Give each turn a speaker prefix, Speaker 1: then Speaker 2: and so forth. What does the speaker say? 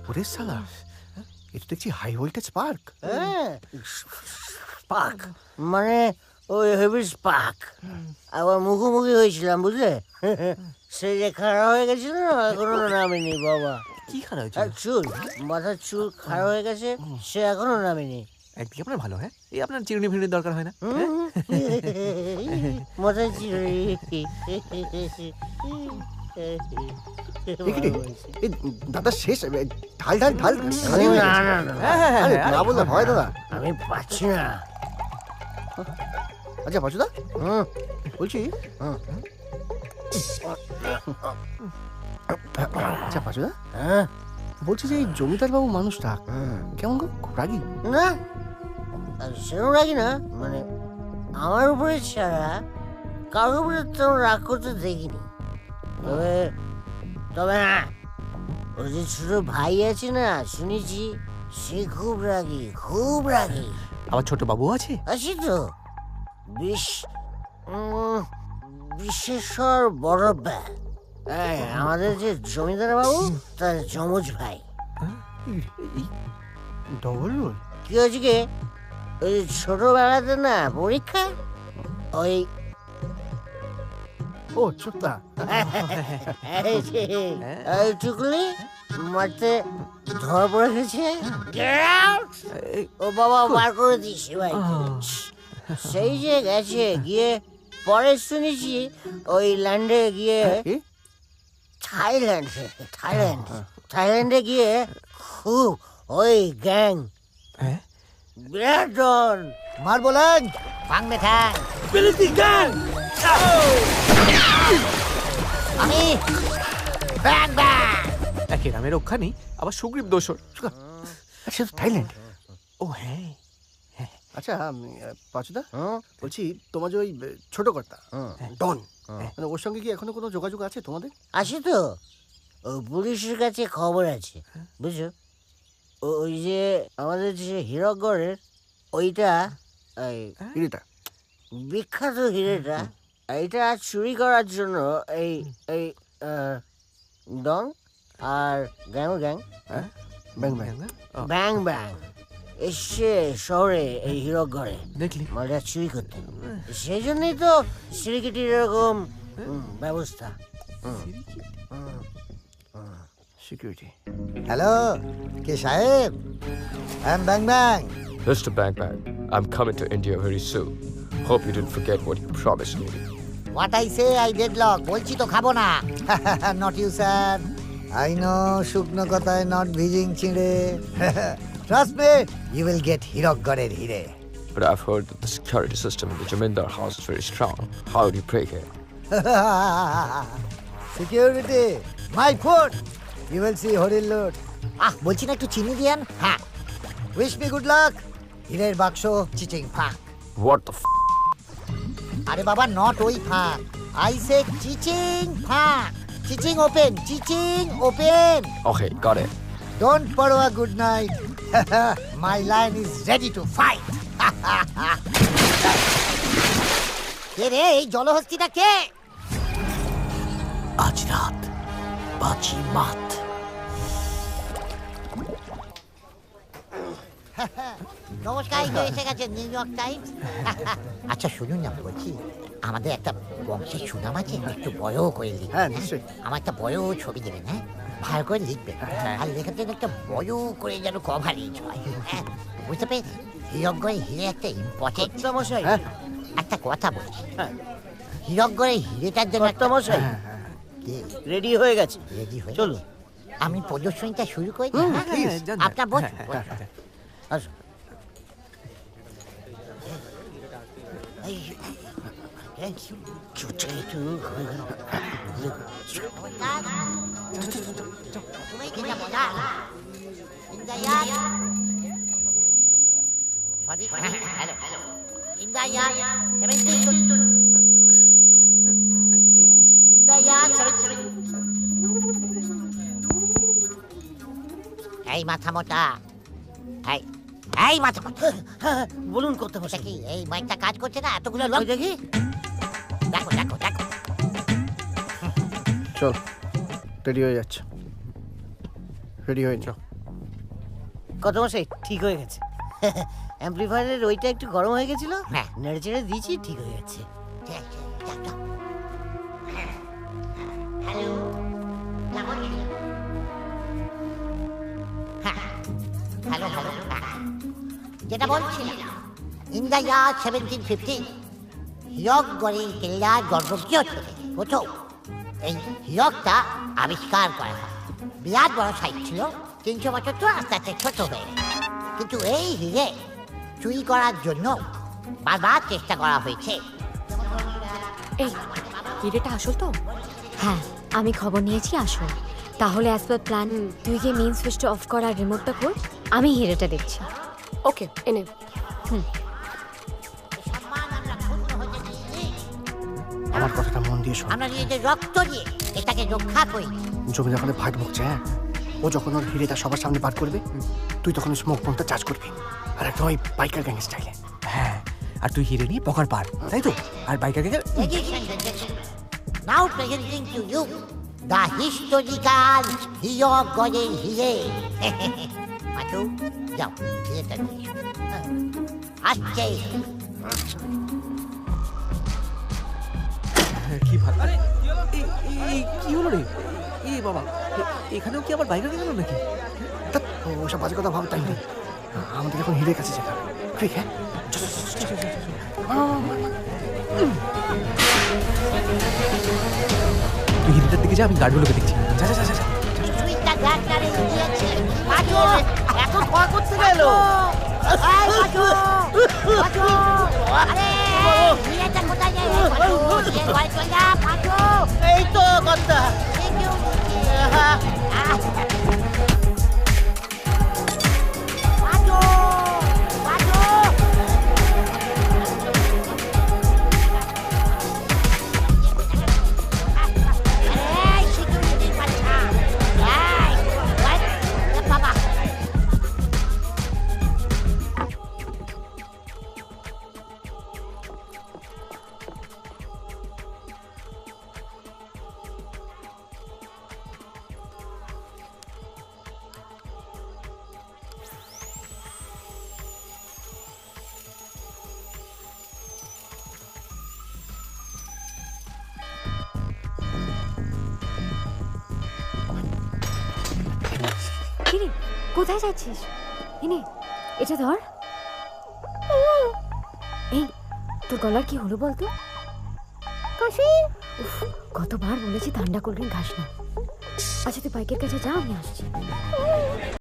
Speaker 1: ওরে শালা, এটা দেখছি হাই ভোল্টেজ স্পার্ক।
Speaker 2: হ্যাঁ, স্পার্ক মানে ওই হেভি স্পার্ক। আবার মুখোমুখি হয়েছিলাম বুঝলে, সে যে খাড়া হয়ে গেছিল না, এখনো নামেনি বাবা।
Speaker 1: কি খারাপ
Speaker 2: আর চুল, মাথার চুল খাড়া হয়ে গেছে, সে এখনো নামেনি।
Speaker 1: একদিকে আপনার ভালো, হ্যাঁ এই আপনার চিরুনি ফিরুনির দরকার হয় না।
Speaker 2: মাথায় চিরুনি।
Speaker 1: দাদা শেষ, ঢাল ঢাল ঢাল। না বললে ভয় দাদা,
Speaker 2: আমি পাচ্ছি না।
Speaker 1: আচ্ছা পাচুদা বলছি, আচ্ছা পাচুদা বলছি যে এই জমিদার বাবু মানুষটা কেমন গো, খুব রাগী?
Speaker 2: না সেরকম রাগি না, মানে আমার উপরে ছাড়া কারোর উপরে তেমন রাগ করতে দেখিনি। তবে তবে হ্যাঁ, ওই যে ছোট ভাই আছে না, শুনেছি সে খুব রাগী, খুব রাগী।
Speaker 1: আবার ছোট বাবু আছে?
Speaker 2: আছি তো, বিশেশ্বর বড় ব্যাগ। আমাদের যে জমিদার বাবু তার যমজ ভাই।
Speaker 1: Double role?
Speaker 2: কি হয়েছে কি, ওই ছোটবেলাতে না পরীক্ষা, ওই
Speaker 1: ও ছোট্টা
Speaker 2: টুকলি মারতে ধরা পড়ে গেছে। ও বাবা বার করে দিয়েছে ভাই। সেই যে গেছে, গিয়ে পরে শুনেছি ওই ল্যান্ডে গিয়ে, থাইল্যান্ডে গিয়ে খুব ওই গ্যাং, বিরাট ডন
Speaker 3: মার বলেন
Speaker 2: ভাঙবে ঠ্যাং। আমি ব্যাং ব্যাং।
Speaker 1: একে নামে রক্ষা নেই, আবার সুগ্রীব দোষর। আচ্ছা থাইল্যান্ড, ও হ্যাঁ। আচ্ছা পাচুদা বলছি, তোমার যে ওই ছোট কর্তা ডন, মানে ওর সঙ্গে কি এখনো কোনো যোগাযোগ আছে তোমাদের?
Speaker 2: আসি তো, পুলিশের কাছে খবর আছে বুঝছো। ওই যে আমাদের যে হীরকগড়ের ওইটা,
Speaker 1: হিরেটা,
Speaker 2: বিখ্যাত হিরেটা, এইটা চুরি করার জন্য এই এই ডন আর গ্যাং গ্যাং
Speaker 1: ব্যাং ব্যাং
Speaker 2: ব্যাং ব্যাং এসছে শহরে, এই হীরকগড়ে
Speaker 1: দেখলি
Speaker 2: মালটা চুরি করতে। সেই জন্যই তো সিরিকিটির এরকম ব্যবস্থা।
Speaker 1: সিকিউরিটি।
Speaker 3: হ্যালো, কে সাহেব? I am bang bang.
Speaker 4: Mr. Bang Bang, I'm coming to India very soon. Hope you didn't forget what you promised me.
Speaker 3: What I say I deadlock. বলছি তো খাবো না। Not you sir. I know শুকনো কথায় not ভিজিং চিড়ে। Trust me, you will get হীরকগড়ের হিরে।
Speaker 4: But I've heard that the security system in the Jamindar house is very strong. How do you break it?
Speaker 3: Security, my foot. You will see হরির load. বলছি না একটু চিনি দিয়েন? হ্যাঁ। Wish me good luck. হীরের বাক্স চিচিং ফাঁক।
Speaker 4: What the f***?
Speaker 3: আরে বাবা, নট ওই ফাঁক, আই সে চিচিং ফাঁক। চিচিং ওপেন, চিচিং open.
Speaker 4: Okay, got it.
Speaker 3: Don't পড়োয়া good night. My line is ready to fight. কে রে এই জলহস্তিটা কে?
Speaker 1: আজ রাত বাজি মাত।
Speaker 3: নমস্কার, এসে গেছে নিউ ইয়র্ক টাইমস। আচ্ছা শুনুন না, বলছি আমাদের একটা বংশের সুনাম আছে, একটু বড় করে লিখবেন।
Speaker 1: হ্যাঁ নিশ্চয়ই।
Speaker 3: আমার একটা বড় ছবি দেবেন, হ্যাঁ ভালো করে লিখবেন, আর লেখার জন্য একটা বড় করে যেন কভারেজ হয়। বুঝতে পেরেছি? হীরকগড়ে হিরে একটা ইম্পর্টেন্ট।
Speaker 2: মশাই
Speaker 3: একটা কথা বলছি, হীরকগড়ে হিরেটার জন্য একটা
Speaker 2: মশাই রেডি হয়ে গেছে,
Speaker 3: রেডি হয়ে
Speaker 2: চলুন
Speaker 3: আমি প্রদর্শনীটা শুরু করি। আপনার বসুন।
Speaker 2: আসুন।
Speaker 3: এই মাথা মোটা, এই মাথা মোটা,
Speaker 2: বলুন করতে বসে
Speaker 3: কি এই মাইকটা কাজ করছে না? এতগুলো লোক
Speaker 2: দেখি।
Speaker 3: দেখো দেখো দেখো।
Speaker 1: চল রেডি হয়ে যাচ্ছে, রেডি হয়ে যাও।
Speaker 2: কত মশাই ঠিক হয়ে গেছে। অ্যাম্প্লিফায়ারের ওইটা একটু গরম হয়ে গেছিল,
Speaker 3: হ্যাঁ।
Speaker 2: নেড়ে চেড়ে দিয়েছি, ঠিক হয়ে গেছে।
Speaker 3: হ্যালো হ্যালো, যেটা বলছিলাম, ইন দ্য ইয়ার 1750 হীরকগড়ের কেল্লার গর্ভগৃহ থেকে প্রথম এই হীরকটা আবিষ্কার করা হয়। বিরাট বড় সাইজ ছিল, 300 বছর তো আস্তে আস্তে ছোট হয়ে গেছে। কিন্তু এই হিরে চুরি করার জন্য বারবার চেষ্টা করা হয়েছে।
Speaker 5: এই হিরেটা আসল তো? হ্যাঁ, আমি খবর নিয়েছি আসল। তাহলে অ্যাজ পার প্ল্যান তুই গিয়ে মেইন সুইচটা অফ কর আর রিমোটটা খোল, আমি হিরেটা দেখছি। ওকে, এনে।
Speaker 1: আমার কথাটা মন দিয়ে শোন।
Speaker 3: আমরা নিজেদের রক্ত দিয়ে এটাকে রক্ষা করি।
Speaker 1: জমি যখন ভাট বকছে, হ্যাঁ, ও যখন ওর হিরেটা সবার সামনে বার করবে, তুই তখন স্মোক পম্পটা চার্জ করবি, আর একদম ওই বাইকার গ্যাং স্টাইলে।
Speaker 6: হ্যাঁ, আর তুই হিরে নিয়ে পকার পার, তাই তো? আর বাইকারকে
Speaker 3: Ladies and gentlemen, now presenting to you the historical হীরকগড়ের হিরে। পাঁচু, যাও হিরেটা নিয়ে এসো। আসছে।
Speaker 6: কি ভালো। কি হলো রে? বাবা, এখানেও কি আবার বাইকার গেল নাকি?
Speaker 1: ধ্যাৎ, ওসব বাজে কথা ভাবতে নেই, আমাদের এখন হিরের কাছে যেতে হবে। ঠিক, হ্যাঁ,
Speaker 6: তুই হিরেটার দিকে যা, আমি গার্ডগুলোকে দেখছি। যা যা যা যা।
Speaker 3: সুইচটা ডাক্তারে দিয়েছে। পাঁচু,
Speaker 2: এখন ভয় করতে গেল।
Speaker 3: এই পাঁচু, পাঁচু, আরে হিরেটা কোথায় যায়? পাঁচু, হিরে ভয় চলে যা, পাঁচু।
Speaker 2: এই তো কথা।
Speaker 3: Thank you. পাঁচু, পাঁচু। এই security বাচ্চা। এই, what? এ বাবা।
Speaker 5: কিরে, কোথায় যাচ্ছিস? এনে, এটা ধর। এই, তোর গলার কি হলো বলতো? উফ, কতবার বলেছি ঠান্ডা কোল্ড ড্রিঙ্ক খাস না। আচ্ছা তুই বাইকের কাছে যা, আমি আসছি।